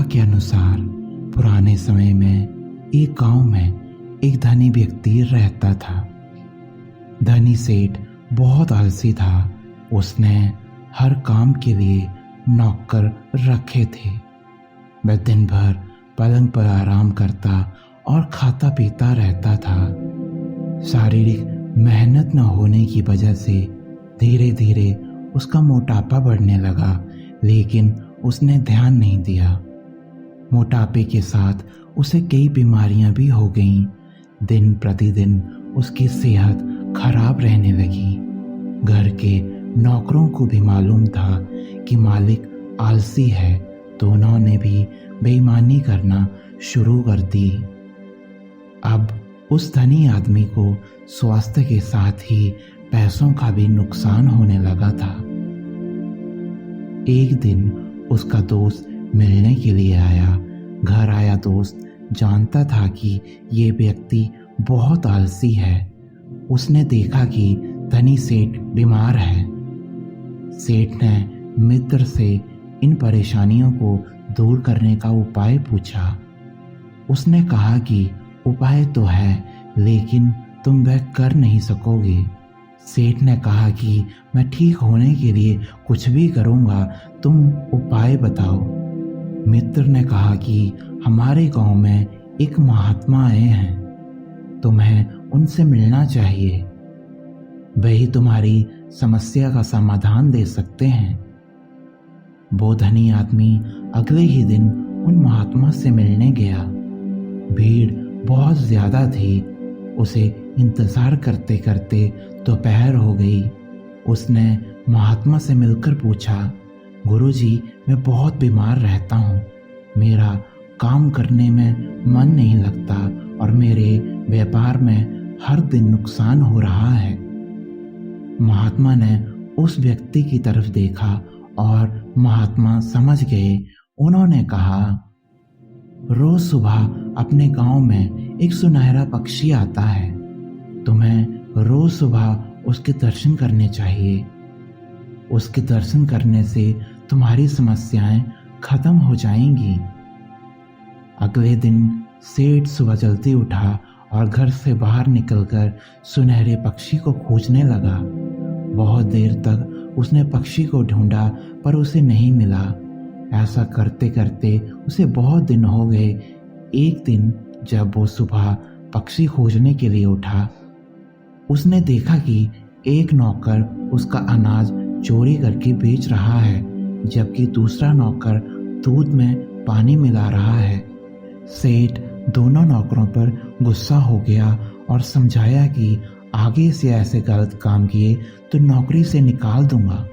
के अनुसार पुराने समय में एक गांव में एक धनी व्यक्ति रहता था। धनी सेठ बहुत आलसी था। उसने हर काम के लिए नौकर रखे थे। वह दिन भर पलंग पर आराम करता और खाता पीता रहता था। शारीरिक मेहनत न होने की वजह से धीरे धीरे उसका मोटापा बढ़ने लगा, लेकिन उसने ध्यान नहीं दिया। मोटापे के साथ उसे कई बीमारियां भी हो गईं। दिन प्रतिदिन उसकी सेहत खराब रहने लगी। घर के नौकरों को भी मालूम था कि मालिक आलसी है, तो उन्होंने भी बेईमानी करना शुरू कर दी। अब उस धनी आदमी को स्वास्थ्य के साथ ही पैसों का भी नुकसान होने लगा था। एक दिन उसका दोस्त मिलने के लिए आया। घर आया दोस्त जानता था कि ये व्यक्ति बहुत आलसी है। उसने देखा कि धनी सेठ बीमार है। सेठ ने मित्र से इन परेशानियों को दूर करने का उपाय पूछा। उसने कहा कि उपाय तो है, लेकिन तुम वह कर नहीं सकोगे। सेठ ने कहा कि मैं ठीक होने के लिए कुछ भी करूंगा, तुम उपाय बताओ। मित्र ने कहा कि हमारे गांव में एक महात्मा आए हैं, तुम्हें उनसे मिलना चाहिए। वही तुम्हारी समस्या का समाधान दे सकते हैं। वो धनी आदमी अगले ही दिन उन महात्मा से मिलने गया। भीड़ बहुत ज्यादा थी। उसे इंतजार करते करते दोपहर हो गई। उसने महात्मा से मिलकर पूछा, गुरुजी, मैं बहुत बीमार रहता हूँ। मेरा काम करने में मन नहीं लगता और मेरे व्यापार में हर दिन नुकसान हो रहा है। महात्मा ने उस व्यक्ति की तरफ देखा और महात्मा समझ गए। उन्होंने कहा, रोज सुबह अपने गांव में एक सुनहरा पक्षी आता है। तुम्हें रोज सुबह उसके दर्शन करने चाहिए। उसके दर्शन करने से तुम्हारी समस्याएं खत्म हो जाएंगी। अगले दिन सेठ सुबह जल्दी उठा और घर से बाहर निकलकर सुनहरे पक्षी को खोजने लगा। बहुत देर तक उसने पक्षी को ढूंढा, पर उसे नहीं मिला। ऐसा करते करते उसे बहुत दिन हो गए। एक दिन जब वो सुबह पक्षी खोजने के लिए उठा, उसने देखा कि एक नौकर उसका अनाज चोरी करके बेच रहा है, जबकि दूसरा नौकर दूध में पानी मिला रहा है। सेठ दोनों नौकरों पर गुस्सा हो गया और समझाया कि आगे से ऐसे गलत काम किए तो नौकरी से निकाल दूंगा।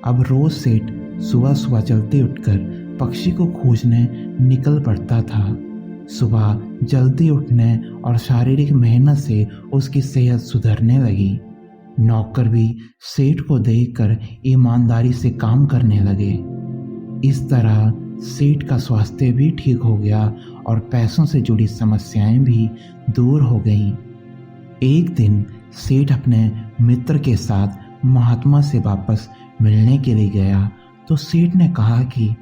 अब रोज सेठ सुबह सुबह जल्दी उठकर पक्षी को खोजने निकल पड़ता था। सुबह जल्दी उठने और शारीरिक मेहनत से उसकी सेहत सुधरने लगी। नौकर भी सेठ को देखकर ईमानदारी से काम करने लगे। इस तरह सेठ का स्वास्थ्य भी ठीक हो गया और पैसों से जुड़ी समस्याएं भी दूर हो गईं। एक दिन सेठ अपने मित्र के साथ महात्मा से वापस मिलने के लिए गया, तो सेठ ने कहा कि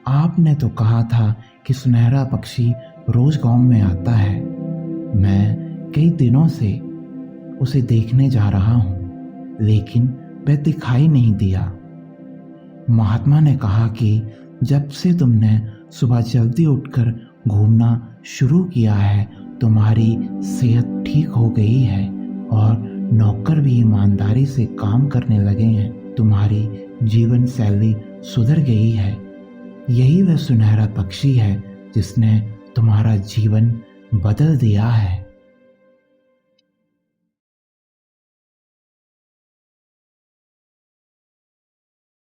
आपने तो कहा था कि सुनहरा पक्षी रोज गांव में आता है। मैं कई दिनों से उसे देखने जा रहा हूं, लेकिन वह दिखाई नहीं दिया। महात्मा ने कहा कि जब से तुमने सुबह जल्दी उठकर घूमना शुरू किया है, तुम्हारी सेहत ठीक हो गई है और नौकर भी ईमानदारी से काम करने लगे हैं। तुम्हारी जीवन शैली सुधर गई है। यही वह सुनहरा पक्षी है जिसने तुम्हारा जीवन बदल दिया है।